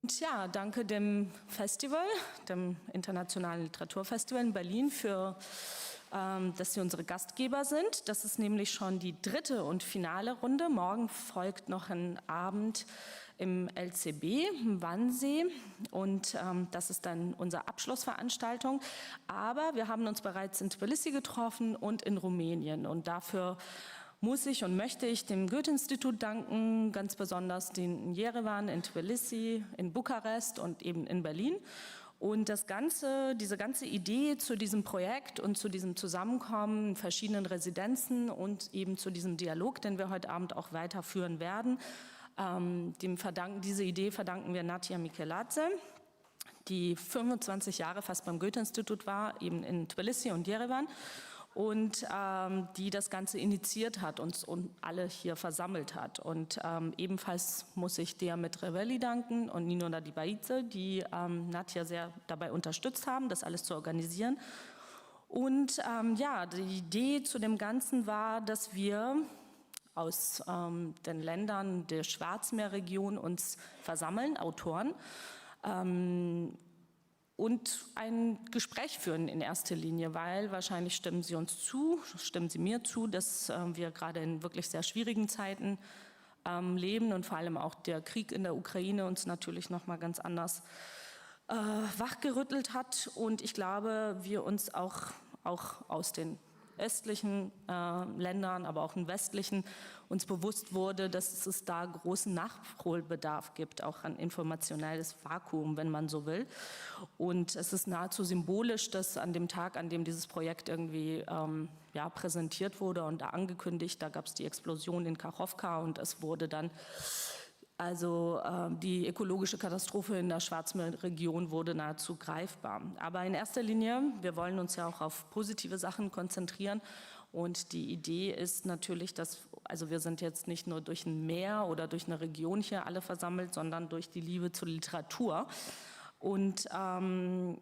Und ja, danke dem Festival, dem Internationalen Literaturfestival in Berlin, dass Sie unsere Gastgeber sind. Das ist nämlich schon die dritte und finale Runde. Morgen folgt noch ein Abend im LCB, im Wannsee. Und das ist dann unsere Abschlussveranstaltung. Aber wir haben uns bereits in Tbilisi getroffen und in Rumänien. Und dafür muss ich und möchte ich dem Goethe-Institut danken, ganz besonders den in Jerewan, in Tbilisi, in Bukarest und eben in Berlin. Und diese ganze Idee zu diesem Projekt und zu diesem Zusammenkommen in verschiedenen Residenzen und eben zu diesem Dialog, den wir heute Abend auch weiterführen werden, diese Idee verdanken wir Natia Mikeladze, die 25 Jahre fast beim Goethe-Institut war, eben in Tbilisi und Jerewan. Und die das Ganze initiiert hat und alle hier versammelt hat. Und ebenfalls muss ich Diamet Revelli danken und Nino Haratischwili, die Nadja sehr dabei unterstützt haben, das alles zu organisieren. Und ja, die Idee zu dem Ganzen war, dass wir aus den Ländern der Schwarzmeerregion uns versammeln, Autoren, und ein Gespräch führen in erster Linie, weil wahrscheinlich stimmen Sie mir zu, dass wir gerade in wirklich sehr schwierigen Zeiten leben und vor allem auch der Krieg in der Ukraine uns natürlich noch mal ganz anders wachgerüttelt hat. Und ich glaube, wir uns auch aus den östlichen Ländern, aber auch in westlichen, uns bewusst wurde, dass es da großen Nachholbedarf gibt, auch an informationelles Vakuum, wenn man so will. Und es ist nahezu symbolisch, dass an dem Tag, an dem dieses Projekt irgendwie präsentiert wurde und angekündigt, da gab es die Explosion in Kachowka und es wurde dann die ökologische Katastrophe in der Schwarzmeerregion wurde nahezu greifbar. Aber in erster Linie, wir wollen uns ja auch auf positive Sachen konzentrieren. Und die Idee ist natürlich, wir sind jetzt nicht nur durch ein Meer oder durch eine Region hier alle versammelt, sondern durch die Liebe zur Literatur. Und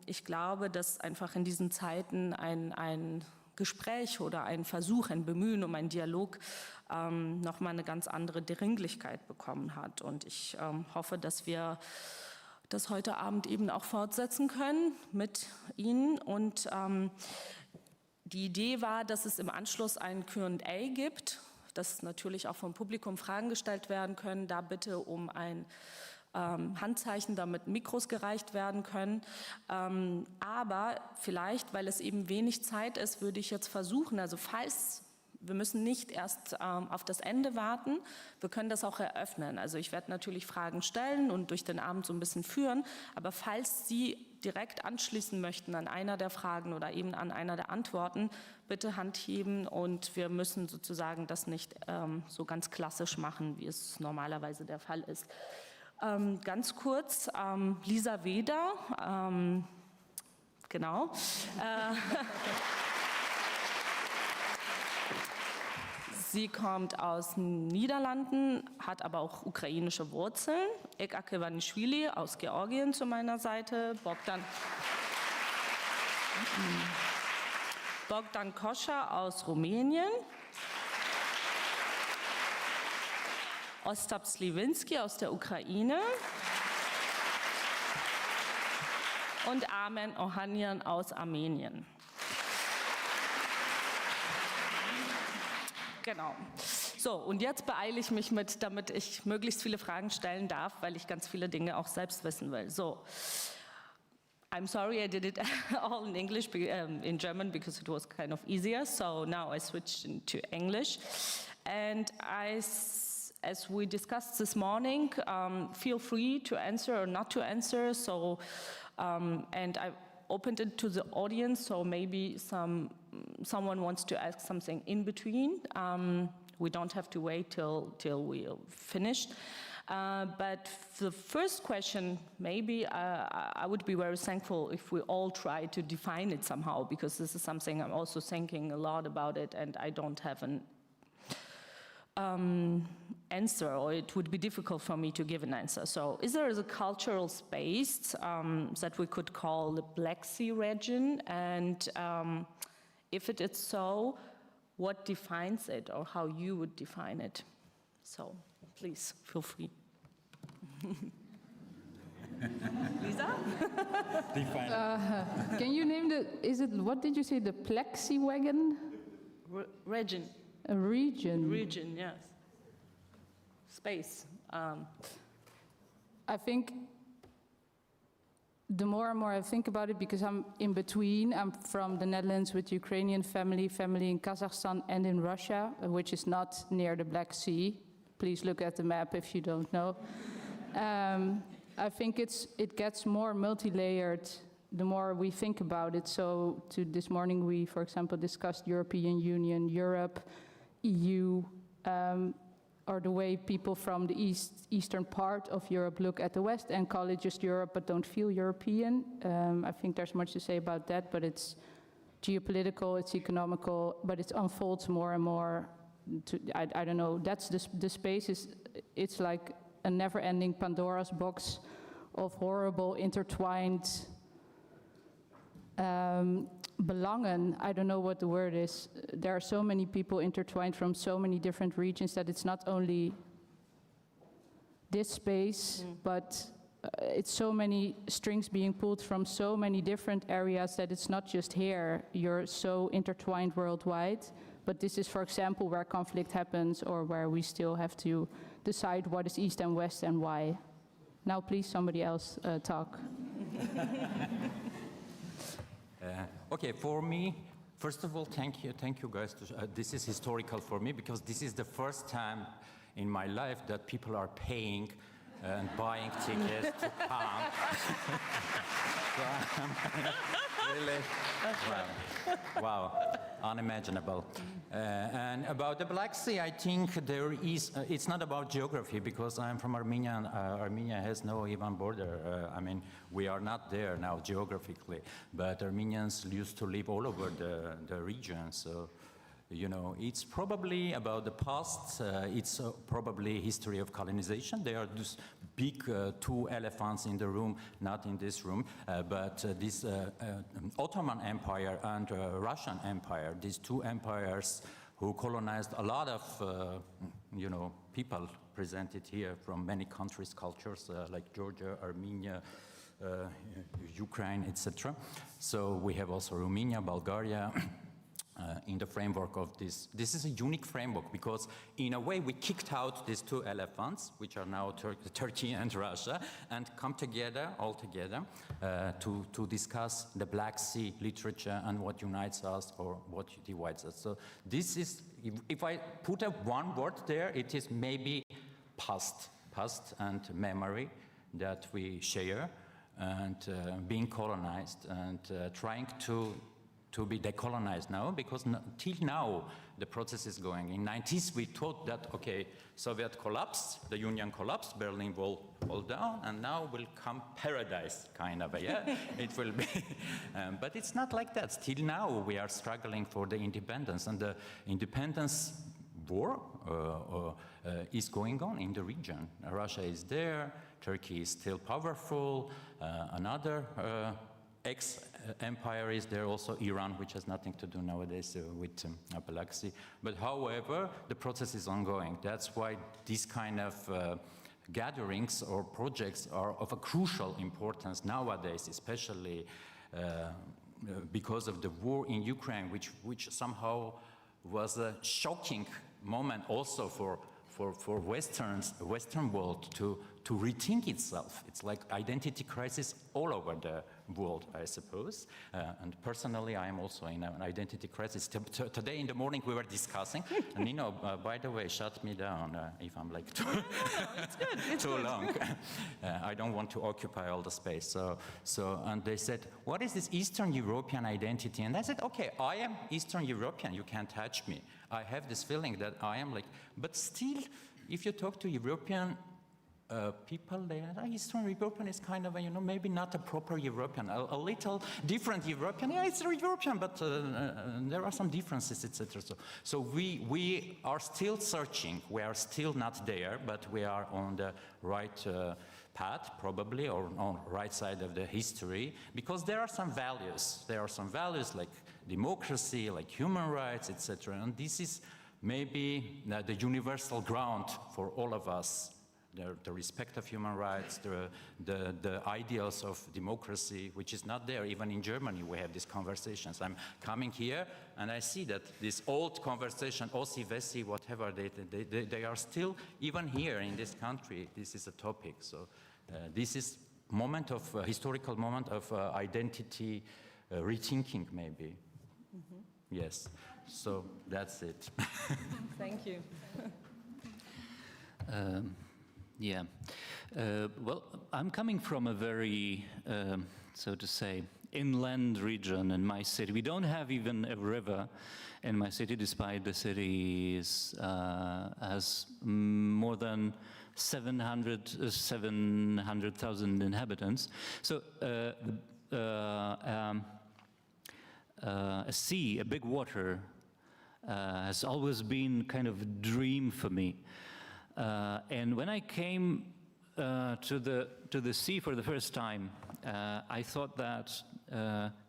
ich glaube, dass einfach in diesen Zeiten ein Gespräch oder ein Versuch, ein Bemühen um einen Dialog nochmal eine ganz andere Dringlichkeit bekommen hat. Und ich hoffe, dass wir das heute Abend eben auch fortsetzen können mit Ihnen. Und die Idee war, dass es im Anschluss ein Q&A gibt, dass natürlich auch vom Publikum Fragen gestellt werden können. Da bitte um ein Handzeichen, damit Mikros gereicht werden können. Aber vielleicht, weil es eben wenig Zeit ist, würde ich jetzt versuchen, wir müssen nicht erst auf das Ende warten, wir können das auch eröffnen. Also ich werde natürlich Fragen stellen und durch den Abend so ein bisschen führen, aber falls Sie direkt anschließen möchten an einer der Fragen oder eben an einer der Antworten, bitte Hand heben und wir müssen sozusagen das nicht so ganz klassisch machen, wie es normalerweise der Fall ist. Ganz kurz, Lisa Weeda, genau. Sie kommt aus den Niederlanden, hat aber auch ukrainische Wurzeln. Ivanishvili aus Georgien zu meiner Seite, Bogdan Koscha aus Rumänien. Ostap Sliwinski aus der Ukraine und Armen Ohanian aus Armenien. Genau. So, und jetzt beeile ich mich damit ich möglichst viele Fragen stellen darf, weil ich ganz viele Dinge auch selbst wissen will. So. I'm sorry I did it all in English, in German, because it was kind of easier. So now I switched into English. And as we discussed this morning, feel free to answer or not to answer. So, and I opened it to the audience, so maybe someone wants to ask something in between. We don't have to wait till we're finished. But the first question, maybe I would be very thankful if we all try to define it somehow, because this is something I'm also thinking a lot about it, and I don't have an answer, or it would be difficult for me to give an answer. So is there a cultural space that we could call the Black Sea region? And if it is so, what defines it, or how you would define it? So please feel free. Yeah? Define. Can you name what did you say, the plexi wagon? Region. A region. Region, yes. Space. I think the more and more I think about it, because I'm in between, I'm from the Netherlands with Ukrainian family in Kazakhstan and in Russia, which is not near the Black Sea. Please look at the map if you don't know. I think it gets more multi-layered the more we think about it. So this morning we, for example, discussed European Union, Europe, EU, or the way people from the eastern part of Europe look at the West and call it just Europe but don't feel European. I think there's much to say about that, but it's geopolitical, it's economical, but it unfolds more and more. I don't know, that's the space it's like a never-ending Pandora's box of horrible intertwined belangen. I don't know what the word is. There are so many people intertwined from so many different regions that it's not only this space, but it's so many strings being pulled from so many different areas that it's not just here. You're so intertwined worldwide. But this is, for example, where conflict happens or where we still have to decide what is East and West and why. Now, please, somebody else talk. Okay, for me, first of all, thank you guys. This is historical for me because this is the first time in my life that people are paying and buying tickets to come. Really, wow, unimaginable. And about the Black Sea, I think there is, it's not about geography because I'm from Armenia and Armenia has no even border. I mean, we are not there now geographically, but Armenians used to live all over the region. So, you know, it's probably about the past, it's probably history of colonization. There are these big two elephants in the room, not in this room, but this Ottoman Empire and Russian Empire, these two empires who colonized a lot of, you know, people presented here from many countries, cultures, like Georgia, Armenia, Ukraine, etc. So we have also Romania, Bulgaria, in the framework of this. This is a unique framework because in a way we kicked out these two elephants, which are now Turkey and Russia, and come together, all together, to discuss the Black Sea literature and what unites us or what divides us. So this is, if I put one word there, it is maybe past and memory that we share and being colonized and trying to be decolonized now, because till now the process is going. In 90s we thought that, okay, Soviet collapsed, the Union collapsed, Berlin Wall fall down, and now will come paradise, kind of, yeah? It will be, but it's not like that. Still now we are struggling for the independence, and the independence war is going on in the region. Russia is there, Turkey is still powerful, another ex-empire is there, also Iran, which has nothing to do nowadays with Black Sea. But however, the process is ongoing. That's why these kind of gatherings or projects are of a crucial importance nowadays, especially because of the war in Ukraine, which somehow was a shocking moment also for Western world to rethink itself. It's like identity crisis all over the world, I suppose. And personally, I am also in an identity crisis. Today in the morning we were discussing, and Nino, by the way, shut me down if I'm like too long. I don't want to occupy all the space. So, and they said, what is this Eastern European identity? And I said, okay, I am Eastern European, you can't touch me. I have this feeling that I am like, but still, if you talk to European people, Eastern European is kind of, you know, maybe not a proper European, a little different European. Yeah, it's a European, but there are some differences, etc. So we are still searching. We are still not there, but we are on the right path, probably, or on the right side of the history, because there are some values. There are some values like democracy, like human rights, etc. And this is maybe the universal ground for all of us the respect of human rights, the ideals of democracy, which is not there. Even in Germany, we have these conversations. I'm coming here, and I see that this old conversation, Ossi, Wessi, whatever, they are still, even here in this country, this is a topic. So this is historical moment of identity rethinking, maybe. Mm-hmm. Yes, so that's it. Thank you. Yeah. Well, I'm coming from a very, so to say, inland region in my city. We don't have even a river in my city, despite the city has more than 700,000 inhabitants. So a sea, a big water, has always been kind of a dream for me. And when I came to the sea for the first time, I thought that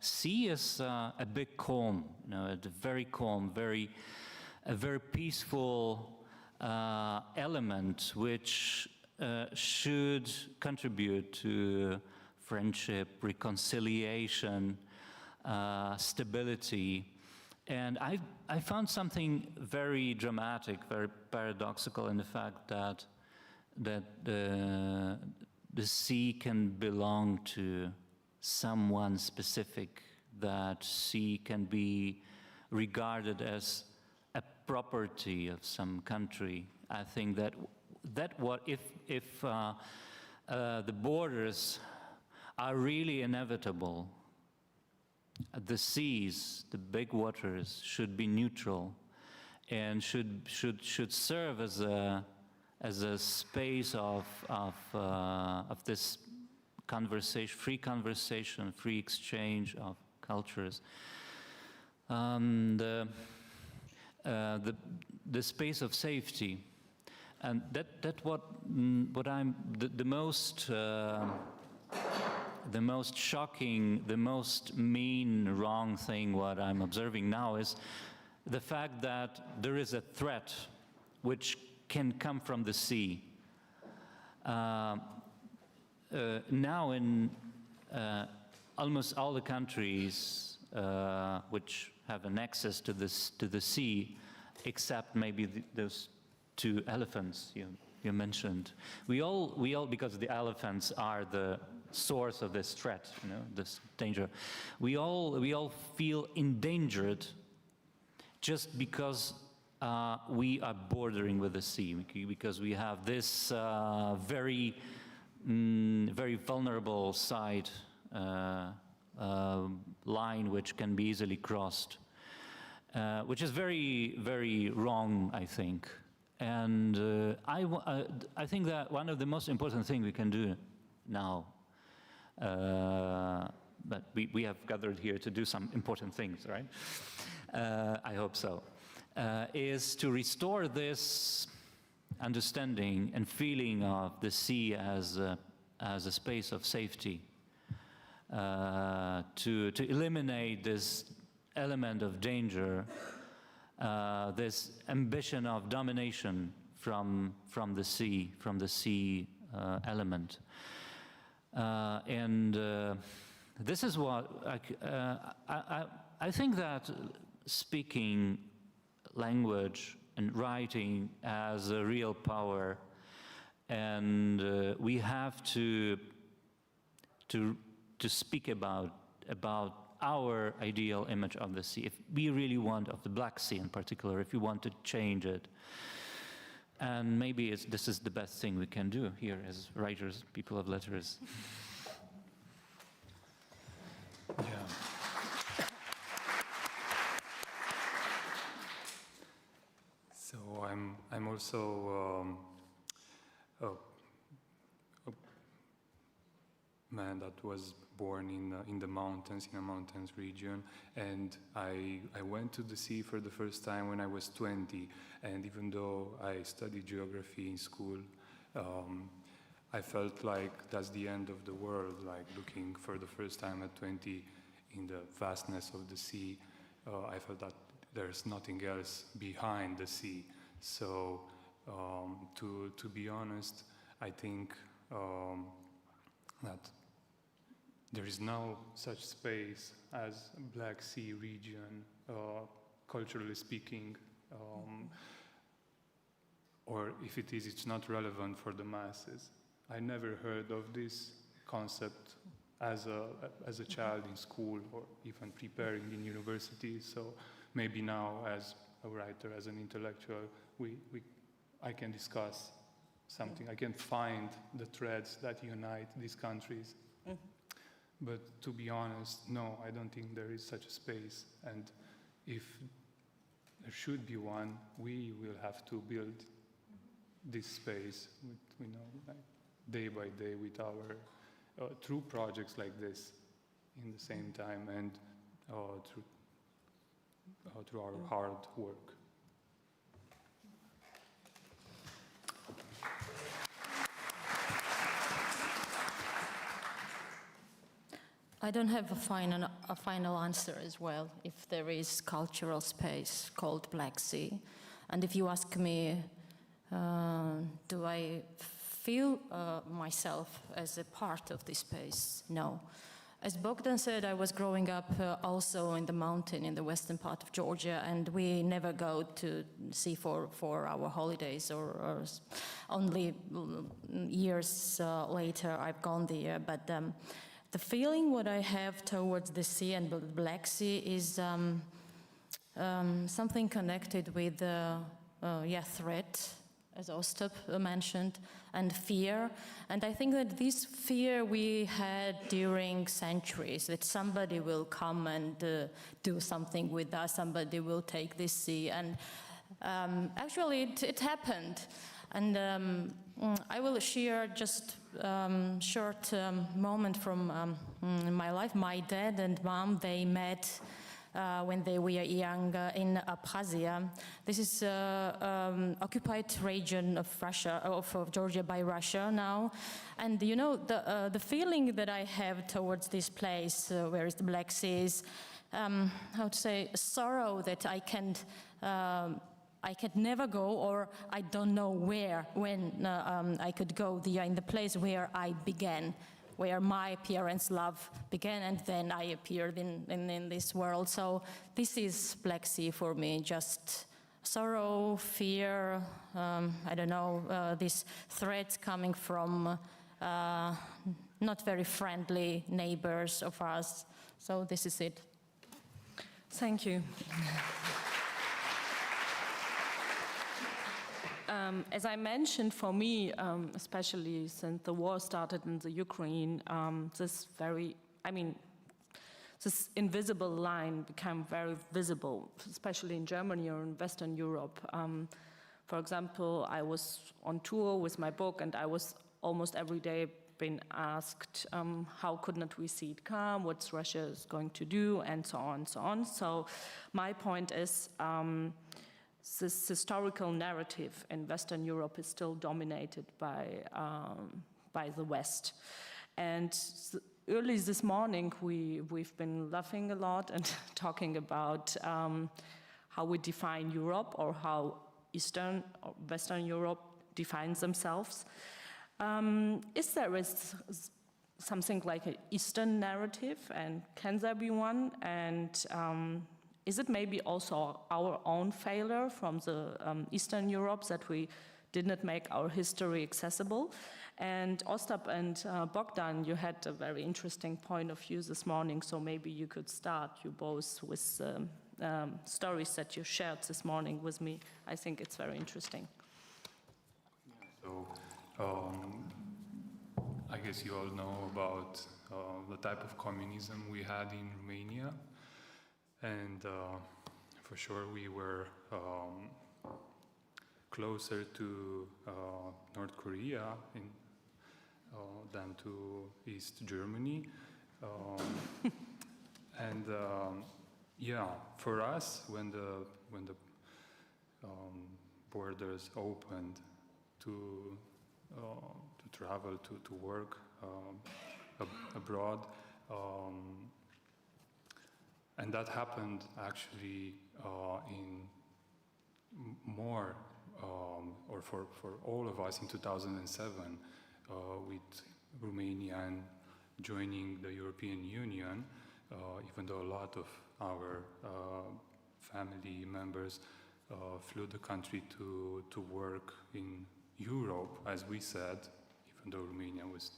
sea is a big calm, a very calm, a very peaceful element, which should contribute to friendship, reconciliation, stability. And I found something very dramatic, very paradoxical in the fact that the sea can belong to someone specific, that sea can be regarded as a property of some country. I think that what if the borders are really inevitable, the seas, the big waters, should be neutral and should serve as a space of this conversation, free exchange of cultures. The space of safety, and that what I'm the most shocking, the most mean, wrong thing what I'm observing now is the fact that there is a threat which can come from the sea. Now in almost all the countries which have an access to the sea, except maybe those two elephants you mentioned, we all because the elephants are the source of this threat, this danger. We all feel endangered just because we are bordering with the sea, because we have this very vulnerable side line which can be easily crossed, which is very, very wrong, I think. And I think that one of the most important things we can do now, but we have gathered here to do some important things, right? I hope so. Is to restore this understanding and feeling of the sea as a space of safety, to eliminate this element of danger, this ambition of domination from the sea element. And this is what I think that speaking language and writing has a real power, and we have to speak about our ideal image of the sea, if we really want, of the Black Sea in particular, if we want to change it. And maybe this is the best thing we can do here as writers, people of letters. Yeah. So I'm also a man that was born in the mountains, in a mountains region, and I went to the sea for the first time when I was 20, and even though I studied geography in school, I felt like that's the end of the world, like looking for the first time at 20 in the vastness of the sea. I felt that there's nothing else behind the sea. So to be honest, I think that there is no such space as Black Sea region, culturally speaking, or if it is, it's not relevant for the masses. I never heard of this concept as a child in school or even preparing in university. So maybe now, as a writer, as an intellectual, I can discuss something. I can find the threads that unite these countries. But to be honest, no, I don't think there is such a space. And if there should be one, we will have to build this space, like day by day, with our through projects like this, in the same time, and through our hard work. I don't have a final answer as well, if there is cultural space called Black Sea. And if you ask me, do I feel myself as a part of this space? No. As Bogdan said, I was growing up also in the mountain in the western part of Georgia, and we never go to sea for our holidays, or only years later I've gone there. But the feeling what I have towards the sea and the Black Sea is something connected with threat, as Ostap mentioned, and fear. And I think that this fear we had during centuries, that somebody will come and do something with us, somebody will take this sea. And actually it happened. And I will share just short moment from my life. My dad and mom, they met when they were young in Abkhazia. This is occupied region of Russia, of Georgia by Russia now. And you know, the feeling that I have towards this place, where is the Black Sea, is, how to say, sorrow that I can never go, or I don't know when I could go there, in the place where I began, where my parents' love began, and then I appeared in this world. So this is Black Sea for me, just sorrow, fear, I don't know, these threats coming from not very friendly neighbors of us. So this is it. Thank you. As I mentioned, for me, especially since the war started in the Ukraine, this invisible line became very visible, especially in Germany or in Western Europe. For example, I was on tour with my book, and I was almost every day being asked, how couldn't we see it come, what's Russia is going to do, and so on and so on. So my point is, this historical narrative in Western Europe is still dominated by the West. And early this morning, we've been laughing a lot and talking about how we define Europe, or how Eastern or Western Europe defines themselves. Is there something like an Eastern narrative, and can there be one? And is it maybe also our own failure from the Eastern Europe that we did not make our history accessible? And Ostap and Bogdan, you had a very interesting point of view this morning, so maybe you could start, you both, with stories that you shared this morning with me. I think it's very interesting. So, I guess you all know about the type of communism we had in Romania. And for sure we were closer to North Korea than to East Germany. And yeah, for us, when the borders opened to travel, to work abroad, and that happened actually in more or for all of us in 2007, with Romania and joining the European Union, even though a lot of our family members flew the country to work in Europe, as we said, even though Romania was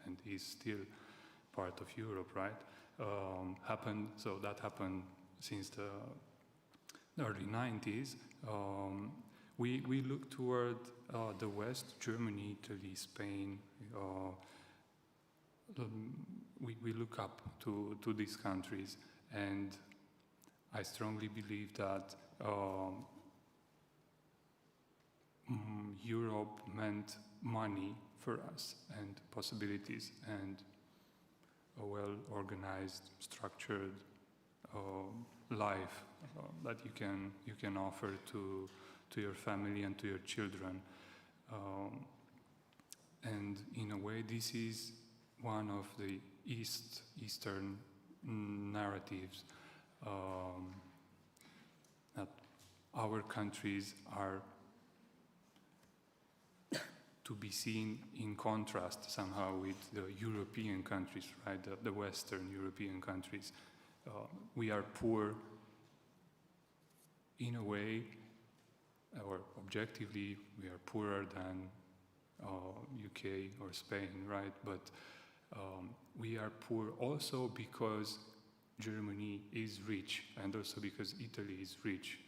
and is still part of Europe, right? So that happened since the early 90s. We look toward the West, Germany, Italy, Spain. We look up to these countries, and I strongly believe that Europe meant money for us and possibilities and a well-organized, structured life that you can offer to your family and to your children. And in a way, this is one of the Eastern narratives, that our countries are to be seen in contrast somehow with the European countries, right? The Western European countries. We are poor in a way, or objectively, we are poorer than UK or Spain, right? But we are poor also because Germany is rich, and also because Italy is rich.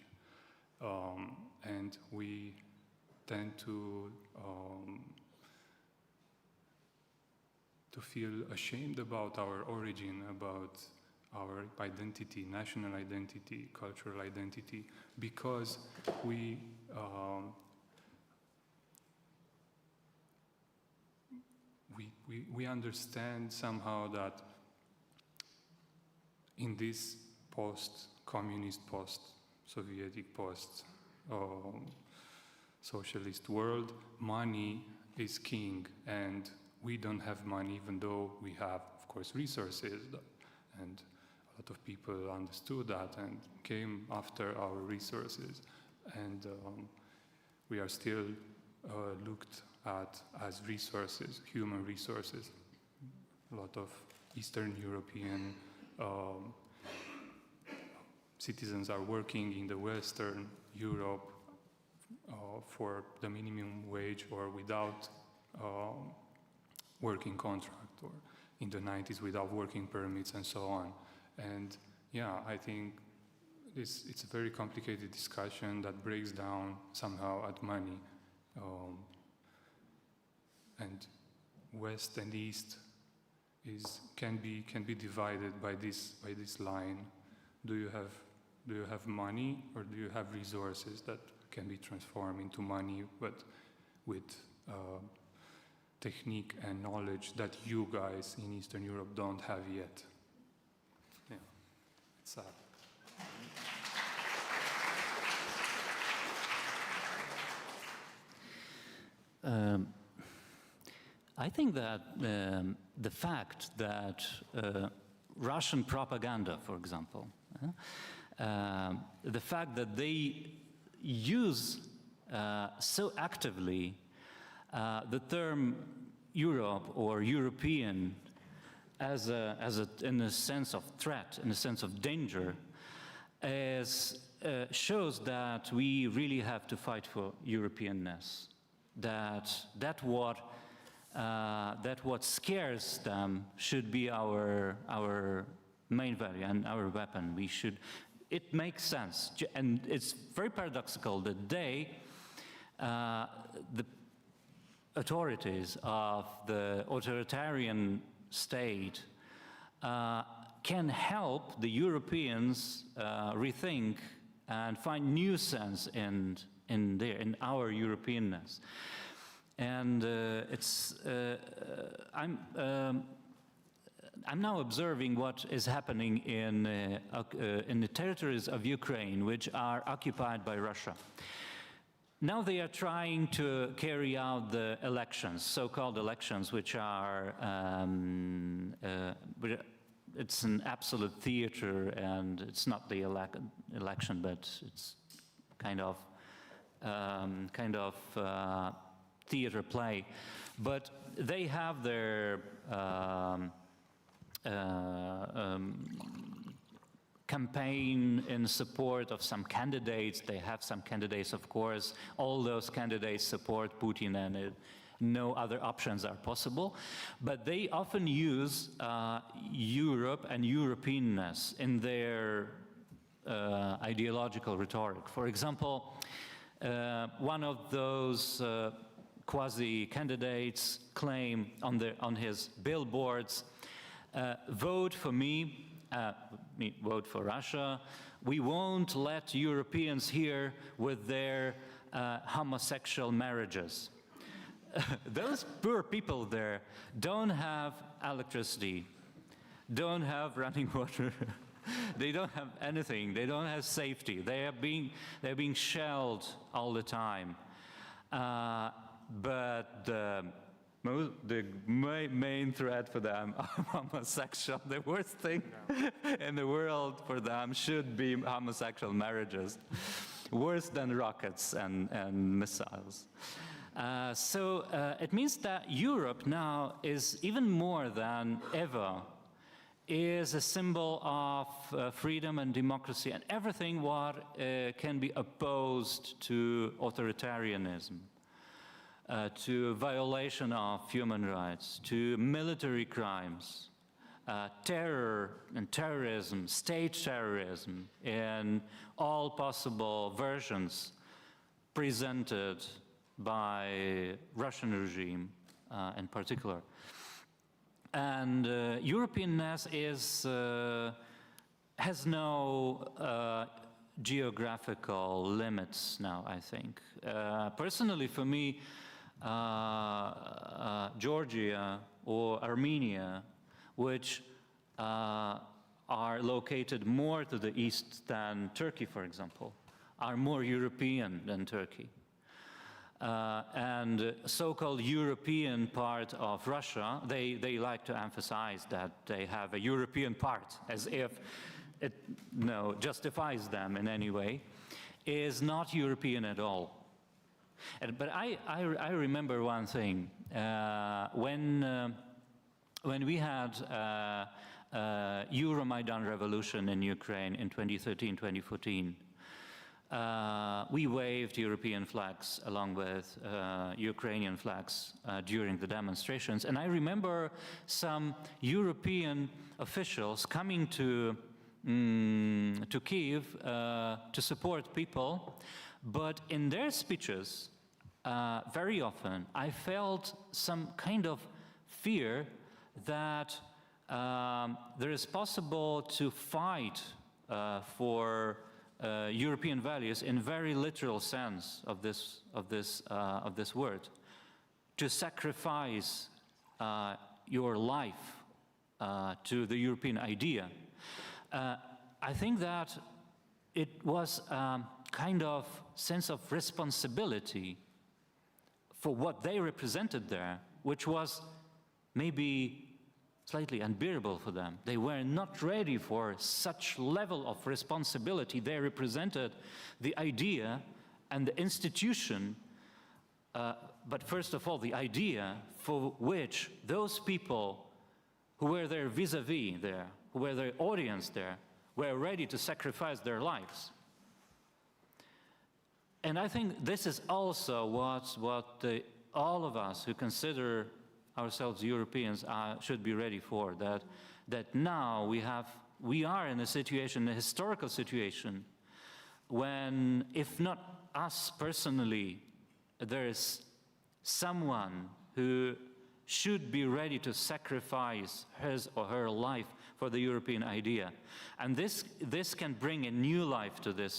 And we tend to feel ashamed about our origin, about our identity, national identity, cultural identity, because we understand somehow that in this post-communist, post-Soviet, post-socialist world, money is king, and we don't have money, even though we have, of course, resources, and a lot of people understood that and came after our resources, and we are still looked at as resources, human resources. A lot of Eastern European citizens are working in the Western Europe for the minimum wage or without working contract, or in the 90s without working permits and so on. And yeah, I think it's a very complicated discussion that breaks down somehow at money. And West and East can be divided by this line. Do you have money, or do you have resources that can be transformed into money, but with technique and knowledge that you guys in Eastern Europe don't have yet? Yeah, it's sad. I think that the fact that Russian propaganda, for example, the fact that they use so actively the term Europe or European as in a sense of threat, in a sense of danger, shows that we really have to fight for Europeanness. That what scares them should be our main value and our weapon. It makes sense, and it's very paradoxical that the authorities of the authoritarian state can help the Europeans rethink and find new sense in our Europeanness. And I'm now observing what is happening in the territories of Ukraine, which are occupied by Russia. Now they are trying to carry out the elections, so-called elections, which are it's an absolute theater, and it's not the election, but it's kind of kind of theater play, but they have their campaign in support of some candidates. They have some candidates, of course. All those candidates support Putin, and no other options are possible. But they often use Europe and Europeanness in their ideological rhetoric. For example, one of those quasi-candidates claim on his billboards, vote for me, vote for Russia. We won't let Europeans here with their homosexual marriages. Those poor people there don't have electricity, don't have running water, they don't have anything, they don't have safety, they're being shelled all the time. But the main threat for them are homosexual. The worst thing in the world for them should be homosexual marriages, worse than rockets and missiles. So it means that Europe now is even more than ever is a symbol of freedom and democracy and everything what can be opposed to authoritarianism. To violation of human rights, to military crimes, terror and terrorism, state terrorism in all possible versions presented by Russian regime in particular. And Europeanness has no geographical limits now, I think. Personally, for me, Georgia or Armenia, which are located more to the east than Turkey, for example, are more European than Turkey. And so-called European part of Russia, they like to emphasize that they have a European part, as if it justifies them in any way, is not European at all. But I remember one thing. When we had Euromaidan revolution in Ukraine in 2013, 2014, we waved European flags along with Ukrainian flags during the demonstrations. And I remember some European officials coming to Kyiv to support people, but in their speeches, very often, I felt some kind of fear that there is possible to fight for European values in very literal sense of this word, to sacrifice your life to the European idea. I think that it was kind of sense of responsibility for what they represented there, which was maybe slightly unbearable for them. They were not ready for such level of responsibility. They represented the idea and the institution, but first of all, the idea for which those people who were there vis-a-vis there, who were their audience there, were ready to sacrifice their lives. And I think this is also what all of us who consider ourselves Europeans should be ready for, that now we are in a situation, a historical situation, when, if not us personally, there is someone who should be ready to sacrifice his or her life for the European idea. And this can bring a new life to the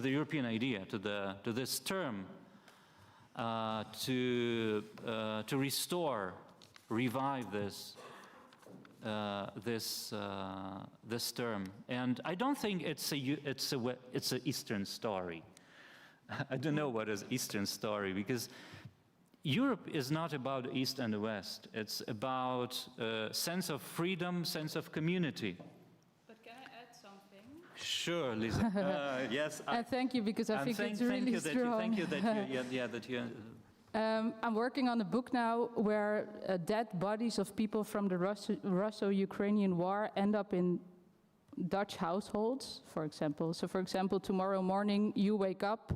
European idea, to this term, to restore, revive this term. And I don't think it's an Eastern story. I don't know what is Eastern story, because Europe is not about the East and the West. It's about sense of freedom, sense of community. But can I add something? Sure, Lisa. Yes. And thank you, because I think it's really strong. Thank you that you. I'm working on a book now where dead bodies of people from the Russo-Ukrainian war end up in Dutch households, for example. So, for example, tomorrow morning you wake up,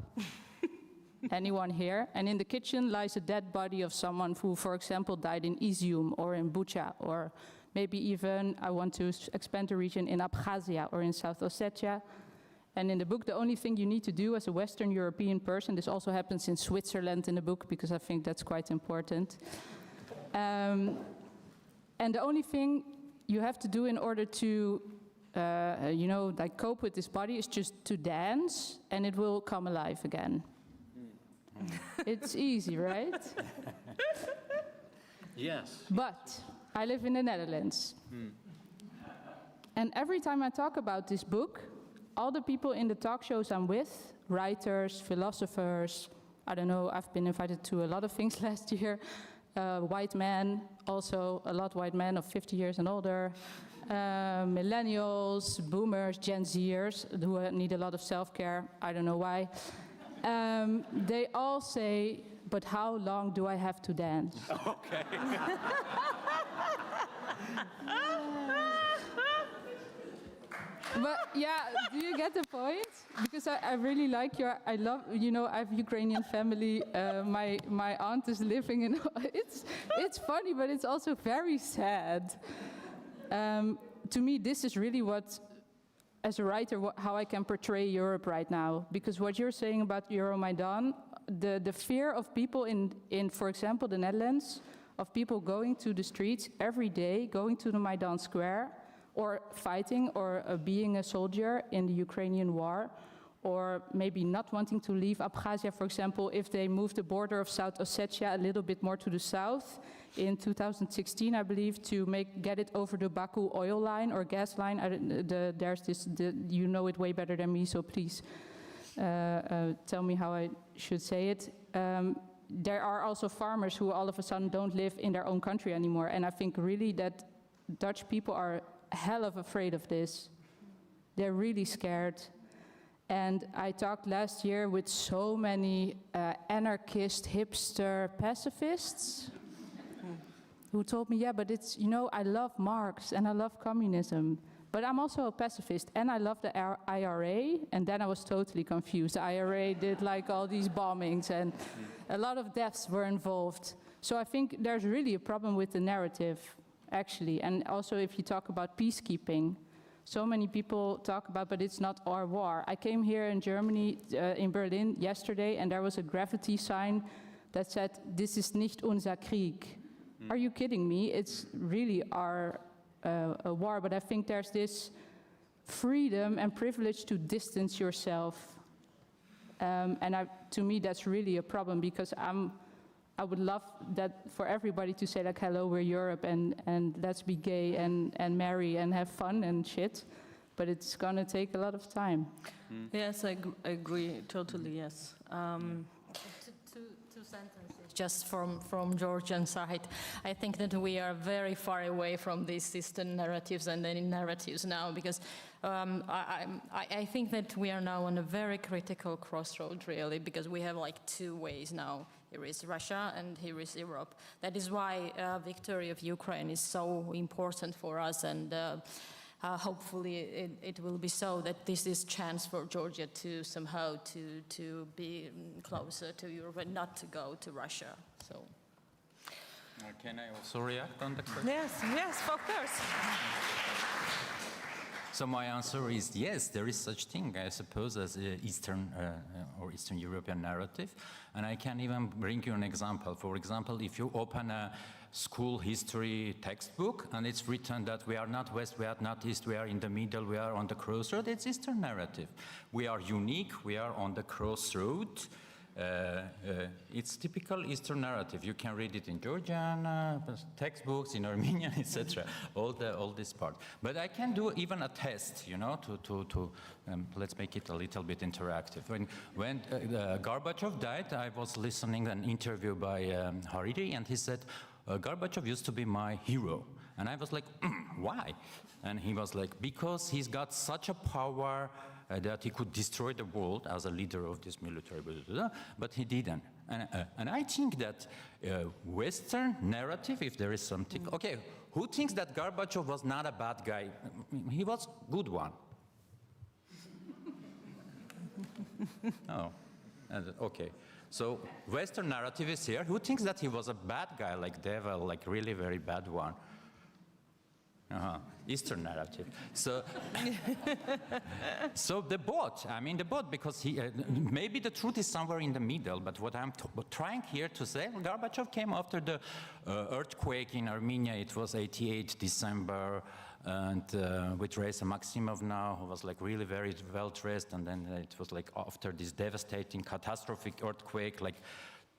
anyone here, and in the kitchen lies a dead body of someone who, for example, died in Izium or in Bucha, or maybe even, I want to expand the region, in Abkhazia or in South Ossetia. And in the book, the only thing you need to do as a Western European person, this also happens in Switzerland in the book, because I think that's quite important. And the only thing you have to do in order to, like cope with this body is just to dance, and it will come alive again. It's easy, right? Yes. But I live in the Netherlands. And every time I talk about this book, all the people in the talk shows I'm with, writers, philosophers, I don't know, I've been invited to a lot of things last year, white men, also a lot white men of 50 years and older, millennials, boomers, Gen Zers, who need a lot of self-care, I don't know why. They all say, but how long do I have to dance? Okay. But yeah, do you get the point? Because I really like I love, I have Ukrainian family. My aunt is living in, it's funny, but it's also very sad. To me, this is really what, as a writer, how I can portray Europe right now. Because what you're saying about Euromaidan, the fear of people in, for example, the Netherlands, of people going to the streets every day, going to the Maidan Square, or fighting, or being a soldier in the Ukrainian war, or maybe not wanting to leave Abkhazia, for example, if they move the border of South Ossetia a little bit more to the south in 2016, I believe, to get it over the Baku oil line or gas line. There's this, you know it way better than me, so please tell me how I should say it. There are also farmers who all of a sudden don't live in their own country anymore, and I think really that Dutch people are hell of afraid of this. They're really scared. And I talked last year with so many anarchist, hipster pacifists who told me, yeah, but it's, I love Marx and I love communism, but I'm also a pacifist and I love the IRA. And then I was totally confused. The IRA did like all these bombings and a lot of deaths were involved. So I think there's really a problem with the narrative, actually. And also if you talk about peacekeeping, so many people talk about, but it's not our war. I came here in Germany, in Berlin yesterday, and there was a graffiti sign that said, "This is nicht unser Krieg." Are you kidding me? It's really our war, but I think there's this freedom and privilege to distance yourself. And to me, that's really a problem, because I would love that for everybody to say like, hello, we're Europe, and let's be gay and marry and have fun and shit. But it's gonna take a lot of time. Yes, I agree, totally, yes. Two sentences. Just from Georgian side, I think that we are very far away from these Eastern narratives and any narratives now, because I think that we are now on a very critical crossroad, really, because we have like two ways now. Here is Russia and here is Europe. That is why victory of Ukraine is so important for us, and hopefully it will be so that this is chance for Georgia to somehow to be closer to Europe and not to go to Russia. So. Can I also react on the question? Yes, of course. So my answer is yes, there is such thing, I suppose, as Eastern or Eastern European narrative. And I can even bring you an example. For example, if you open a school history textbook and it's written that we are not West, we are not East, we are in the middle, we are on the crossroad, it's Eastern narrative. We are unique, we are on the crossroad. It's typical Eastern narrative. You can read it in Georgian textbooks, in Armenian, etc. all this part. But I can do even a test, to let's make it a little bit interactive. When Gorbachev died, I was listening to an interview by Hariri, and he said, Gorbachev used to be my hero. And I was like, why? And he was like, because he's got such a power that he could destroy the world as a leader of this military, but he didn't. And I think that Western narrative, if there is something, okay, who thinks that Gorbachev was not a bad guy? He was a good one. Oh, okay. So Western narrative is here. Who thinks that he was a bad guy, like devil, like really very bad one? Eastern narrative. So, so the both, I mean the both, because he, maybe the truth is somewhere in the middle, but what I'm trying here to say, Gorbachev came after the earthquake in Armenia. It was 88 December, and with Raisa Maximovna, who was like really very well dressed, and then it was like after this devastating, catastrophic earthquake, like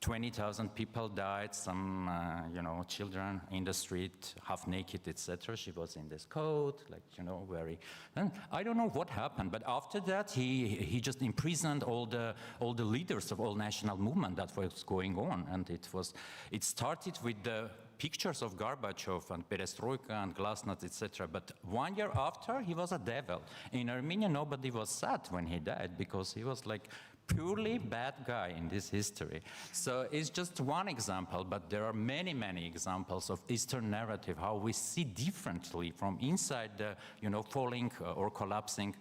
20,000 people died, some, you know, children in the street, half naked, etc. She was in this coat, like, you know, very. And I don't know what happened, but after that, he just imprisoned all the leaders of all national movement that was going on, and it started with the pictures of Gorbachev and Perestroika and Glasnost, etc. But 1 year after, he was a devil. In Armenia, nobody was sad when he died because he was like purely bad guy in this history. So it's just one example, but there are many, many examples of Eastern narrative, how we see differently from inside the, you know, falling or collapsing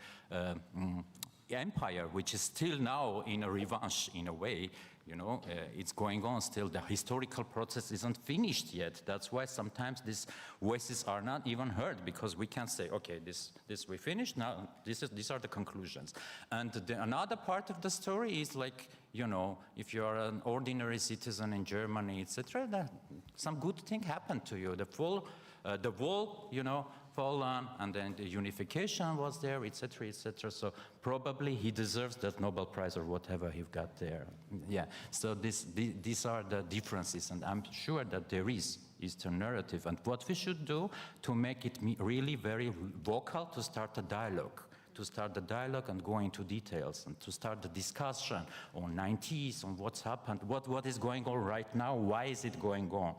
empire, which is still now in a revanche in a way. You know, it's going on still. The historical process isn't finished yet. That's why sometimes these voices are not even heard, because we can say, okay, this we finished, now these are the conclusions. And another part of the story is like, you know, if you are an ordinary citizen in Germany, etc., some good thing happened to you. The wall, you know, fall on, and then the unification was there, etc., etc. So probably he deserves that Nobel Prize or whatever he got there. Yeah. So these are the differences, and I'm sure that there is Eastern narrative. And what we should do to make it really very vocal, to start a dialogue. To start the dialogue and go into details, and to start the discussion on 90s, on what's happened, what is going on right now, why is it going on.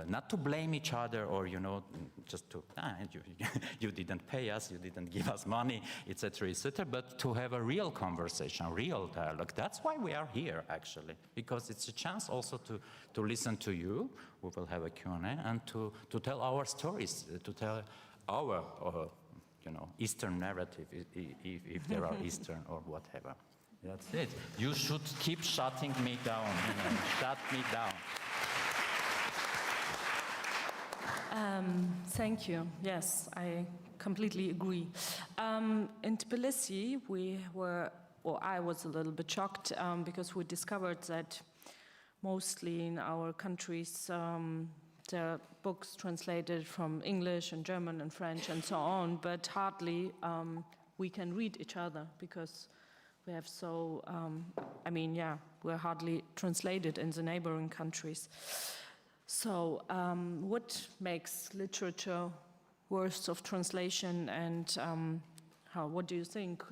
Not to blame each other, or, you know, just to, you didn't pay us, you didn't give us money, etc., but to have a real conversation, real dialogue. That's why we are here, actually, because it's a chance also to listen to you. We will have a Q&A, and to tell our stories, to tell our, you know, Eastern narrative, if there are Eastern or whatever. That's it. You should keep shutting me down, you know, shut me down. Thank you. Yes, I completely agree. In Tbilisi, I was a little bit shocked because we discovered that mostly in our countries there are books translated from English and German and French and so on, but hardly we can read each other because we have so, I mean, yeah, we're hardly translated in the neighboring countries. So what makes literature worth of translation, and what do you think?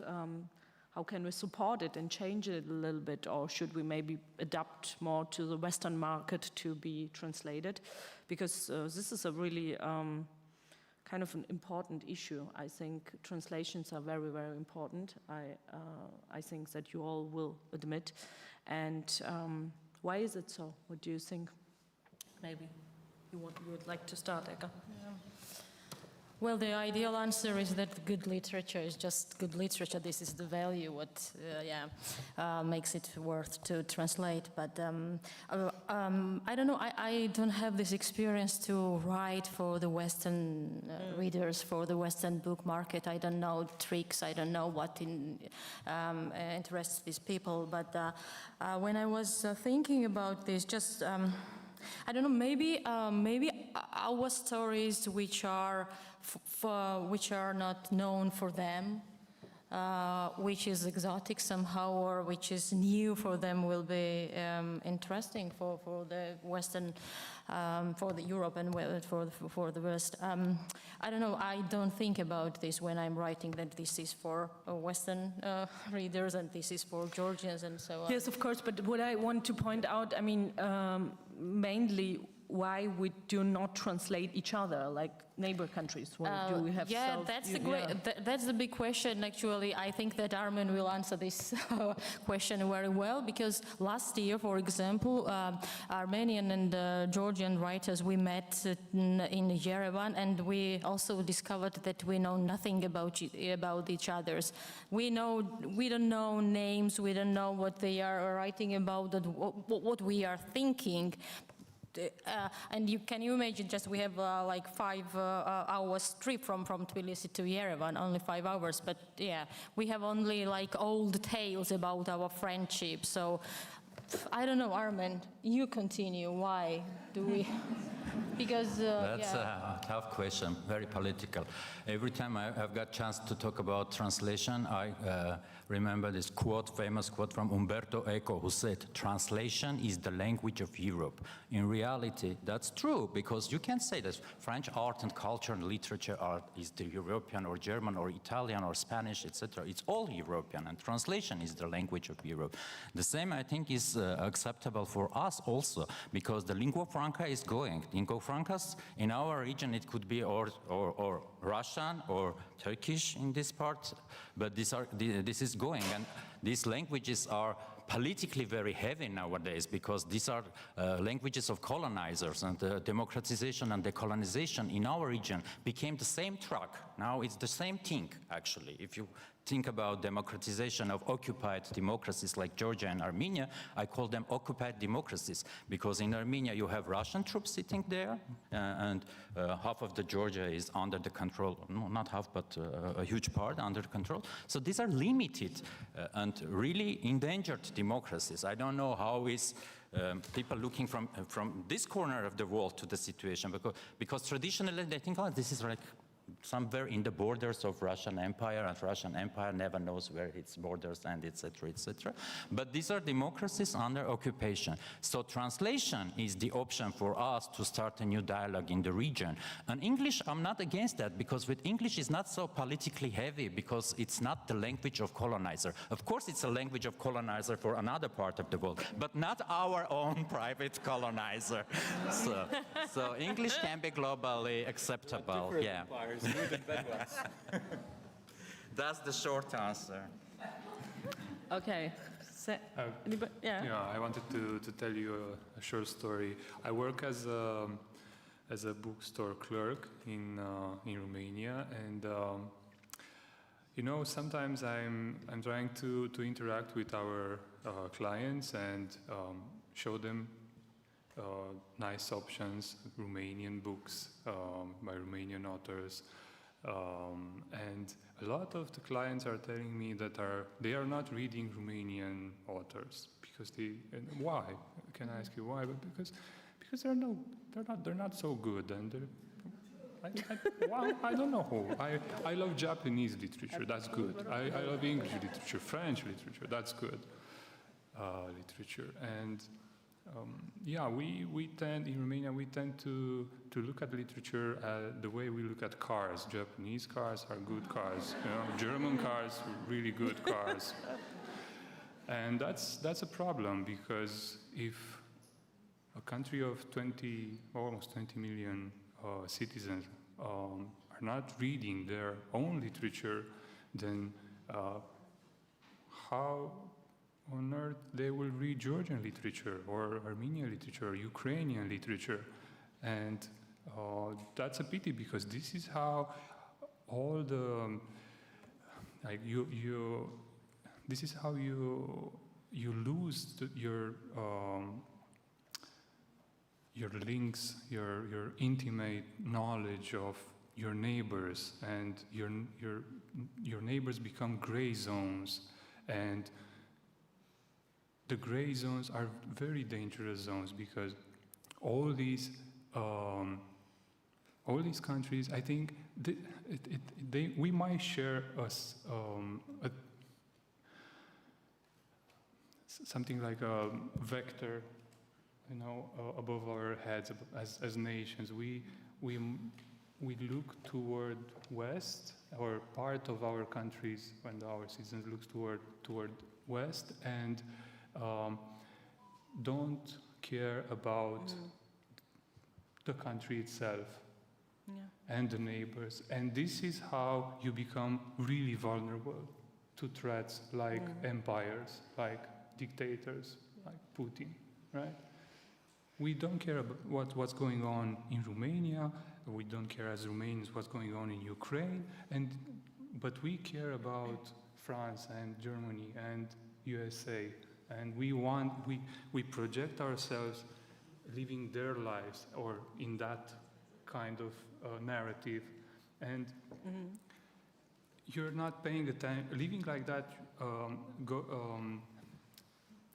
How can we support it and change it a little bit, or should we maybe adapt more to the Western market to be translated? Because this is a really kind of an important issue. I think translations are very, very important. I think that you all will admit. And why is it so? What do you think? Maybe you would like to start, Eka. Yeah. Well, the ideal answer is that good literature is just good literature. This is the value, what makes it worth to translate. But I don't know, I don't have this experience to write for the Western readers, for the Western book market. I don't know tricks, I don't know what interests these people. But when I was thinking about this, just I don't know, maybe our stories which are not known for them, which is exotic somehow, or which is new for them, will be interesting for the Western, for the Europe and for the West. I don't know. I don't think about this when I'm writing that this is for Western readers and this is for Georgians and so on. Yes, of course. But what I want to point out, I mean, mainly why we do not translate each other like neighbor countries? Do we have that's the big question. Actually, I think that Armen will answer this question very well, because last year, for example, Armenian and Georgian writers, we met in Yerevan, and we also discovered that we know nothing about each other's. We don't know names, we don't know what they are writing about, what we are thinking. And can you imagine, just we have like 5 hours trip from Tbilisi to Yerevan, only 5 hours, but yeah, we have only like old tales about our friendship. So I don't know, Armen, you continue. Why do we? Because that's a tough question, very political. Every time I've got chance to talk about translation, I remember this famous quote from Umberto Eco, who said, "Translation is the language of Europe." In reality, that's true, because you can say that French art and culture and literature art is the European or German or Italian or Spanish, etc. It's all European, and translation is the language of Europe. The same, I think, is acceptable for us also, because the lingua franca is going. Lingua francas in our region, it could be or Russian or Turkish in this part, but this is going, and these languages are politically very heavy nowadays, because these are languages of colonizers, and the democratization and decolonization in our region became the same track. Now it's the same thing, actually. If you think about democratization of occupied democracies like Georgia and Armenia, I call them occupied democracies, because in Armenia you have Russian troops sitting there, and half of the Georgia is under the control, no, not half, but a huge part under control. So these are limited and really endangered democracies. I don't know how is people looking from this corner of the world to the situation, because traditionally they think, oh, this is like somewhere in the borders of Russian Empire, and Russian Empire never knows where its borders end, etc., etc. But these are democracies under occupation. So translation is the option for us to start a new dialogue in the region. And English, I'm not against that, because with English it's not so politically heavy, because it's not the language of colonizer. Of course it's a language of colonizer for another part of the world, but not our own private colonizer. So English can be globally acceptable. Yeah. Good and bad ones. That's the short answer. Okay. Anybody? Yeah. I wanted to tell you a short story. I work as a bookstore clerk in Romania, and sometimes I'm trying to interact with our clients and show them nice options, Romanian books by Romanian authors, and a lot of the clients are telling me that they are not reading Romanian authors because why? Can I ask you why? But because they're not so good, and I don't know who. I love Japanese literature, that's good. I love English literature, French literature, that's good literature, and. We tend in Romania to look at literature the way we look at cars. Japanese cars are good cars, German cars really good cars, and that's a problem, because if a country of almost 20 million citizens are not reading their own literature, then how on earth they will read Georgian literature or Armenian literature or Ukrainian literature? And that's a pity, because this is how all the this is how you lose your links, your intimate knowledge of your neighbors, and your neighbors become gray zones, and the gray zones are very dangerous zones, because all these countries, I think, we might share something like a vector, above our heads as nations. We look toward West, or part of our countries, when our citizens look toward West, and don't care about the country itself and the neighbors. And this is how you become really vulnerable to threats like empires, like dictators, like Putin, right? We don't care about what's going on in Romania. We don't care as Romanians what's going on in Ukraine, but we care about France and Germany and USA, and we project ourselves living their lives or in that kind of narrative, and you're not paying attention. Living like that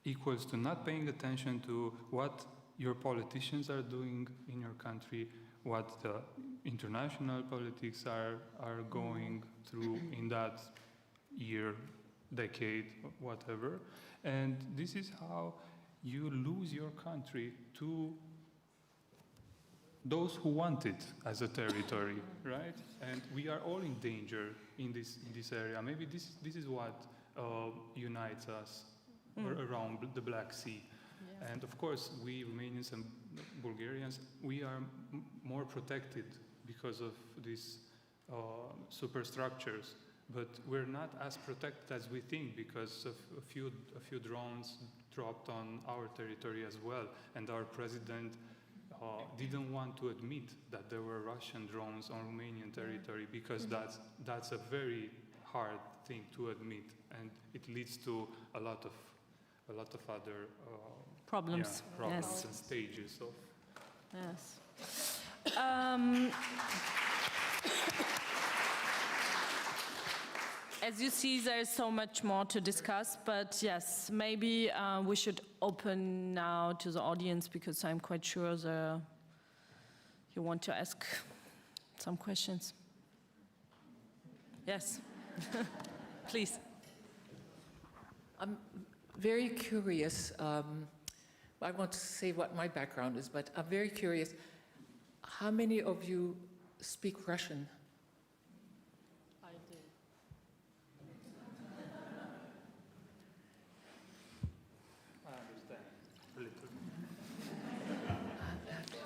equals to not paying attention to what your politicians are doing in your country, what the international politics are going through in that year, decade, whatever. And this is how you lose your country to those who want it as a territory, right? And we are all in danger in this area. Maybe this is what unites us around the Black Sea. Yeah. And of course, we Romanians and Bulgarians, we are more protected because of these superstructures, but we're not as protected as we think because of a few drones dropped on our territory as well, and our president didn't want to admit that there were Russian drones on Romanian territory because that's a very hard thing to admit, and it leads to a lot of other problems, problems and stages of. Yes. As you see, there's so much more to discuss, but yes, maybe we should open now to the audience because I'm quite sure you want to ask some questions. Yes, please. I'm very curious. I want to say what my background is, but I'm very curious. How many of you speak Russian? I do. I understand a little.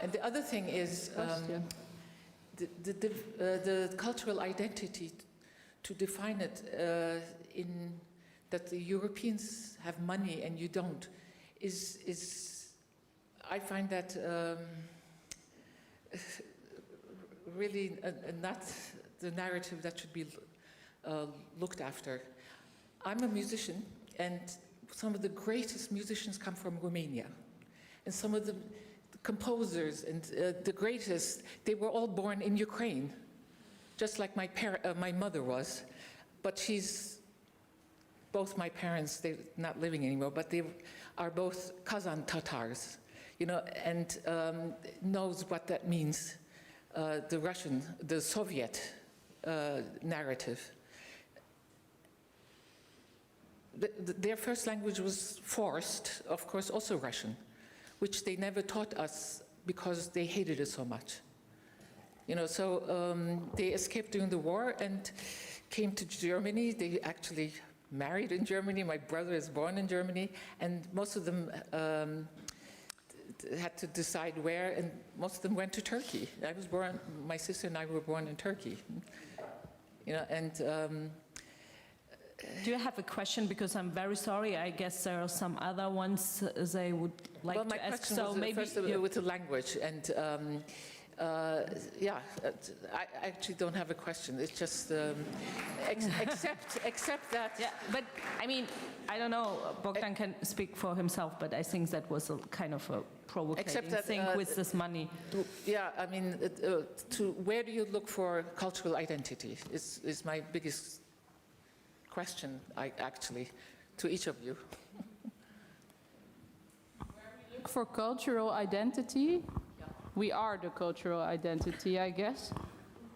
And the other thing is the cultural identity, to define it in that the Europeans have money and you don't, is I find that really not the narrative that should be looked after. I'm a musician, and some of the greatest musicians come from Romania. And some of the composers and the greatest, they were all born in Ukraine, just like my mother was. But both my parents, they're not living anymore, but they are both Kazan Tatars, and knows what that means, the Soviet narrative. Their first language was forced, of course, also Russian, which they never taught us because they hated it so much. So they escaped during the war and came to Germany. They actually married in Germany. My brother is born in Germany, and most of them had to decide where, and most of them went to Turkey. My sister and I were born in Turkey. Do you have a question? Because I'm very sorry. I guess there are some other ones they would like to ask. So maybe first with the language, and I actually don't have a question. It's just except that. Yeah, but I mean, I don't know. Bogdan can speak for himself, but I think that was a kind of a provocating thing with this money. Yeah, I mean, where do you look for cultural identity? Is my biggest question, actually, to each of you. Where we look for cultural identity, we are the cultural identity, I guess.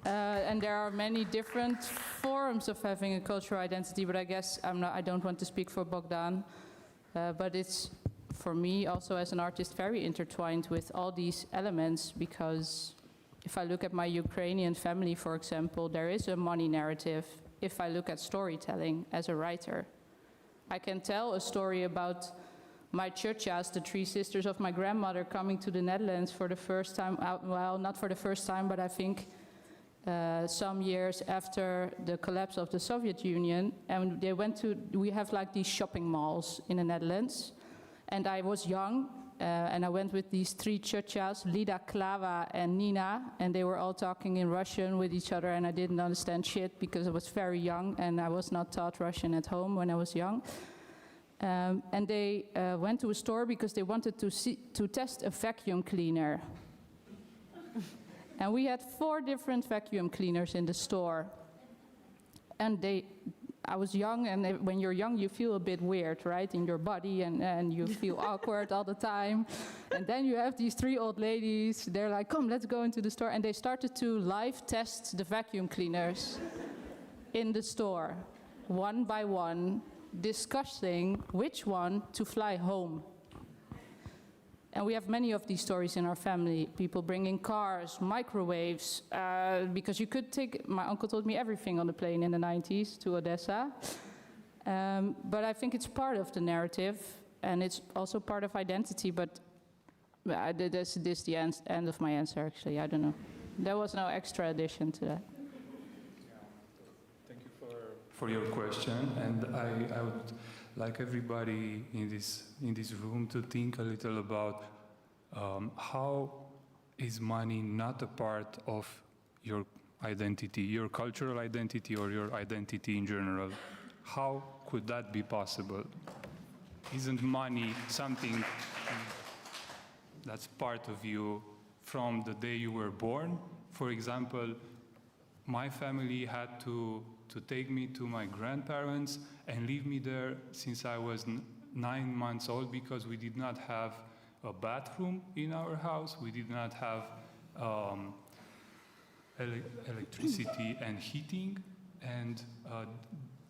And there are many different forms of having a cultural identity, but I guess I don't want to speak for Bogdan. But it's, for me, also as an artist, very intertwined with all these elements, because if I look at my Ukrainian family, for example, there is a money narrative. If I look at storytelling as a writer, I can tell a story about my churchas, the three sisters of my grandmother, coming to the Netherlands for the first time, well, not for the first time, but I think some years after the collapse of the Soviet Union, and they went to, we have like these shopping malls in the Netherlands, and I was young, and I went with these three churchas, Lida, Klava, and Nina, and they were all talking in Russian with each other, and I didn't understand shit because I was very young, and I was not taught Russian at home when I was young. And they went to a store because they wanted to test a vacuum cleaner. And we had 4 different vacuum cleaners in the store. And I was young, and when you're young, you feel a bit weird, right, in your body, and you feel awkward all the time. And then you have these 3 old ladies, they're like, come, let's go into the store. And they started to live test the vacuum cleaners in the store, one by one, discussing which one to fly home. And we have many of these stories in our family. People bringing cars, microwaves, because you could take, my uncle told me everything on the plane in the 90s to Odessa. But I think it's part of the narrative, and it's also part of identity, but this is the end of my answer, actually. I don't know. There was no extra addition to that. Thank you for your question, and I would like everybody in this room to think a little about how is money not a part of your identity, your cultural identity or your identity in general. How could that be possible? Isn't money something that's part of you from the day you were born? For example, my family had to take me to my grandparents and leave me there since I was 9 months old because we did not have a bathroom in our house. We did not have electricity and heating, and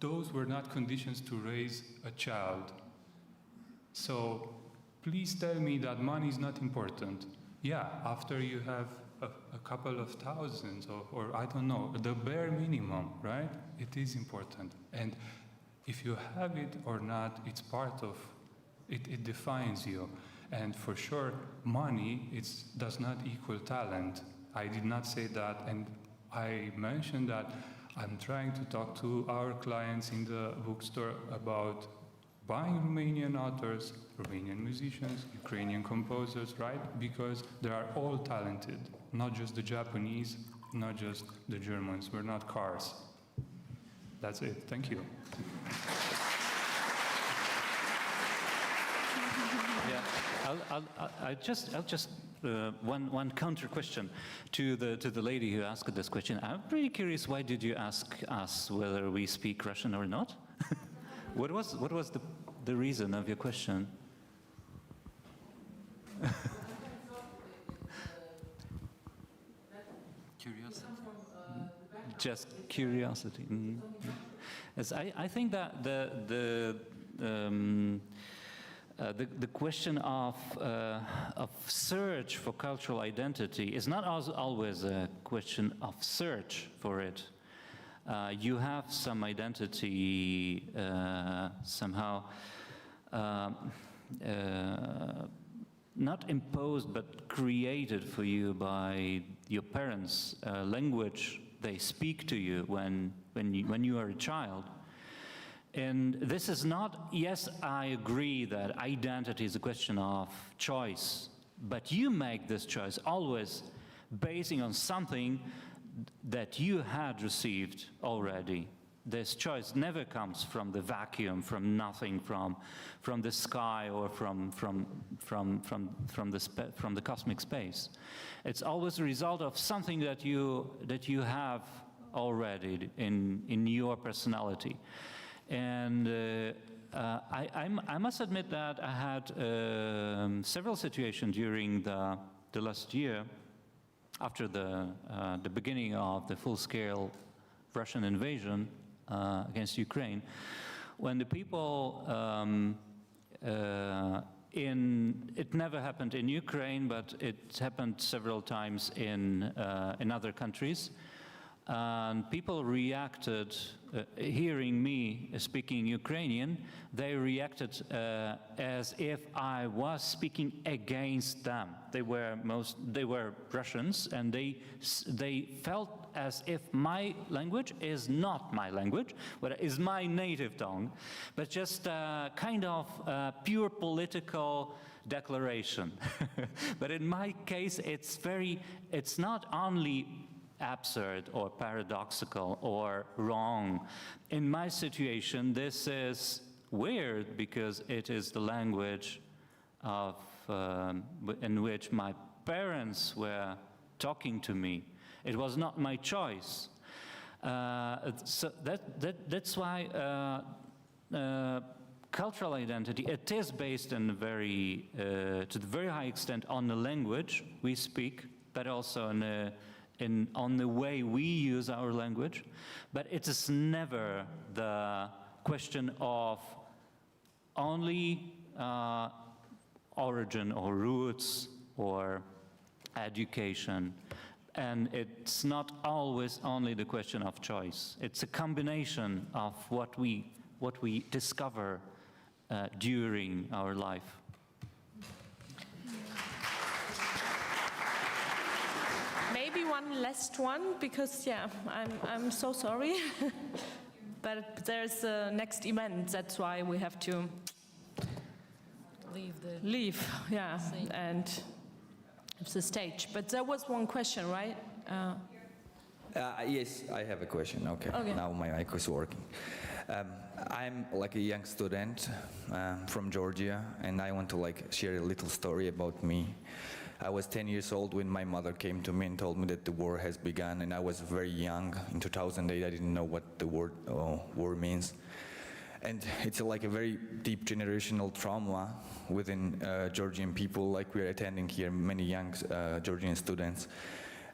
those were not conditions to raise a child. So please tell me that money is not important. Yeah, after you have a couple of thousands or I don't know, the bare minimum, right? It is important. And if you have it or not, it's part of, it defines you. And for sure, money does not equal talent. I did not say that, and I mentioned that I'm trying to talk to our clients in the bookstore about buying Romanian authors, Romanian musicians, Ukrainian composers, right? Because they are all talented, not just the Japanese, not just the Germans. We're not cars. That's it. Thank you. Yeah, I'll just one counter question to the lady who asked this question. I'm pretty curious. Why did you ask us whether we speak Russian or not? What was the reason of your question? Curiosity. Just curiosity. Mm-hmm. Yes, I think that the question of search for cultural identity is not always a question of search for it. You have some identity somehow not imposed but created for you by your parents' language they speak to you when you are a child. And this is not, yes, I agree that identity is a question of choice, but you make this choice always basing on something that you had received already. This choice never comes from the vacuum, from nothing, from the sky or from the cosmic space. It's always a result of something that you have already in your personality. And I must admit that I had several situations during the last year, after the beginning of the full-scale Russian invasion against Ukraine, when the people it never happened in Ukraine, but it happened several times in other countries. and people reacted, hearing me speaking Ukrainian, they reacted as if I was speaking against them. They were Russians, and they felt as if my language is not my language, but is my native tongue, but just a kind of pure political declaration. But in my case, it's not only absurd or paradoxical or wrong. In my situation, this is weird because it is the language of in which my parents were talking to me. It was not my choice. So that's why cultural identity, it is based in to the very high extent on the language we speak, but also on the way we use our language. But it is never the question of only origin or roots or education. And it's not always only the question of choice. It's a combination of what we discover during our life. Maybe one last one, because I'm so sorry, but there's a next event. That's why we have to leave. And it's the stage. But there was one question, right? Yes, I have a question. Okay. Now my mic is working. I'm like a young student from Georgia, and I want to share a little story about me. I was 10 years old when my mother came to me and told me that the war has begun, and I was very young. In 2008, I didn't know what the word war means. And it's like a very deep generational trauma within Georgian people, like we're attending here, many young Georgian students.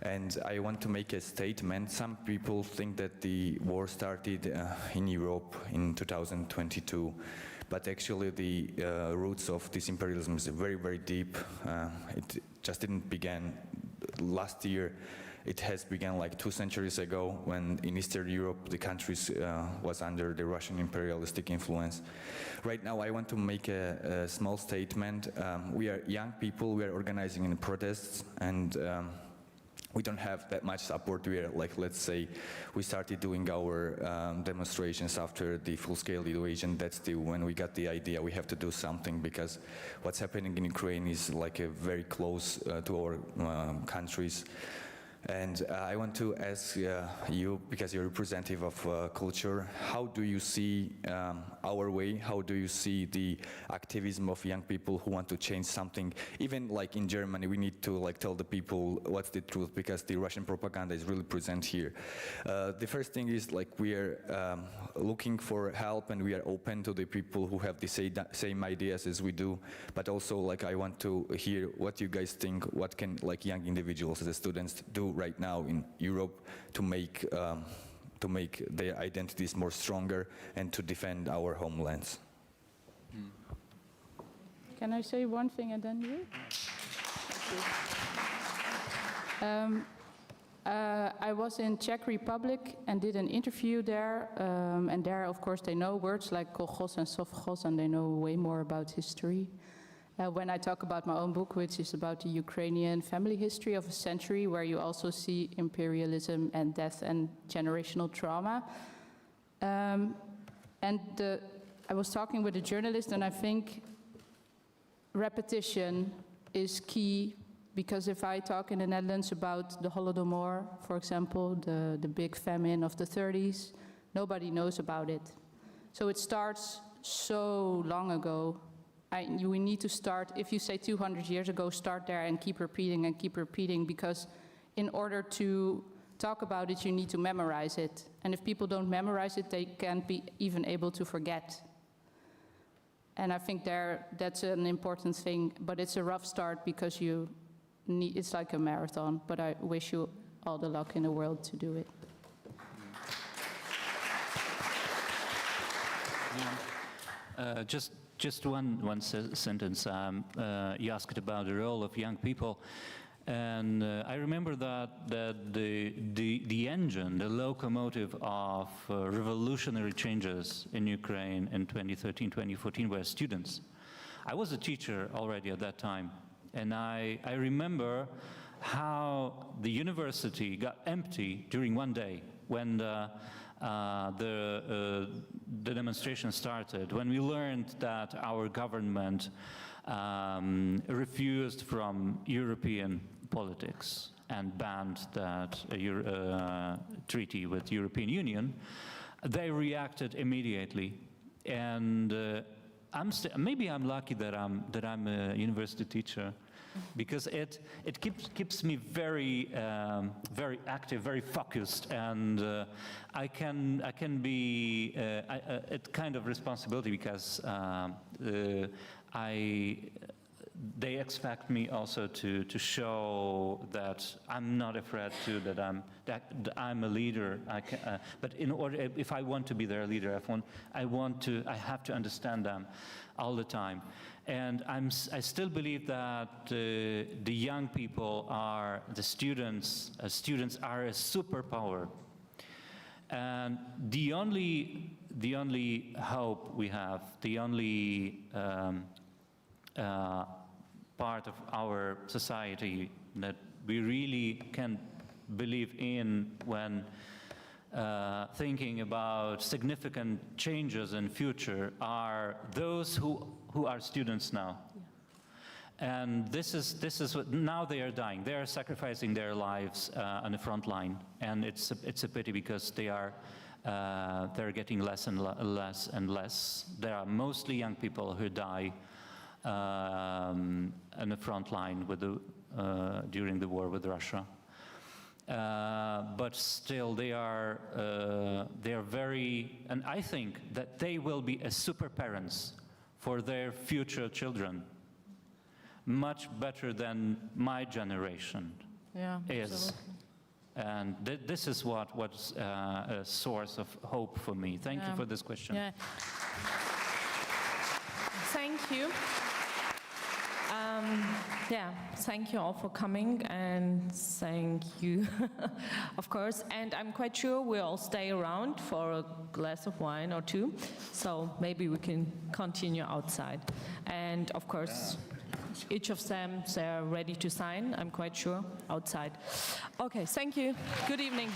And I want to make a statement. Some people think that the war started in Europe in 2022, but actually the roots of this imperialism is very, very deep. It just didn't begin last year. It has begun like 2 centuries ago, when in Eastern Europe the countries was under the Russian imperialistic influence. Right now I want to make a small statement. We are young people, we are organizing in protests, and we don't have that much support. We are let's say, we started doing our demonstrations after the full-scale invasion. That's when we got the idea we have to do something, because what's happening in Ukraine is very close to our countries. And I want to ask you, because you're representative of culture, how do you see our way? How do you see the activism of young people who want to change something? Even in Germany, we need to tell the people what's the truth, because the Russian propaganda is really present here. The first thing is we are looking for help, and we are open to the people who have the same ideas as we do. But also, I want to hear what you guys think. What can young individuals, as students, do right now in Europe to make their identities more stronger and to defend our homelands? Can I say one thing and then you? I was in Czech Republic and did an interview there, and there, of course, they know words like kolchos and sovchos, and they know way more about history. When I talk about my own book, which is about the Ukrainian family history of a century, where you also see imperialism and death and generational trauma. I was talking with a journalist, and I think repetition is key, because if I talk in the Netherlands about the Holodomor, for example, the big famine of the 30s, nobody knows about it. So it starts so long ago. We need to start, if you say 200 years ago, start there and keep repeating, because in order to talk about it, you need to memorize it. And if people don't memorize it, they can't be even able to forget. And I think that's an important thing, but it's a rough start, because it's like a marathon, but I wish you all the luck in the world to do it. Just one sentence. You asked about the role of young people. And I remember that the engine, the locomotive of revolutionary changes in Ukraine in 2013, 2014 were students. I was a teacher already at that time, and I remember how the university got empty during one day when the demonstration started, when we learned that our government refused from European politics and banned that treaty with the European Union. They reacted immediately, and maybe I'm lucky that I'm a university teacher, because it keeps me very very active, very focused, and I can be a kind of responsibility, because they expect me also to show that I'm not afraid to, that I'm a leader. But in order, if I want to be their leader, I have to understand them all the time. And I still believe that the young people the students are a superpower. And the only hope we have, the only part of our society that we really can believe in when thinking about significant changes in future are those who are students now. Yeah. And this is what, now they are dying. They are sacrificing their lives on the front line, and it's a pity, because they're getting less and less. There are mostly young people who die on the front line during the war with Russia. But still, they are very, and I think that they will be as super parents for their future children, much better than my generation is. Absolutely. And this is what's a source of hope for me. Thank you for this question. Yeah. Thank you. Thank you all for coming, and thank you, of course. And I'm quite sure we'll all stay around for a glass of wine or two, so maybe we can continue outside. And of course, each of them, they're ready to sign, I'm quite sure, outside. Okay, thank you. Good evening.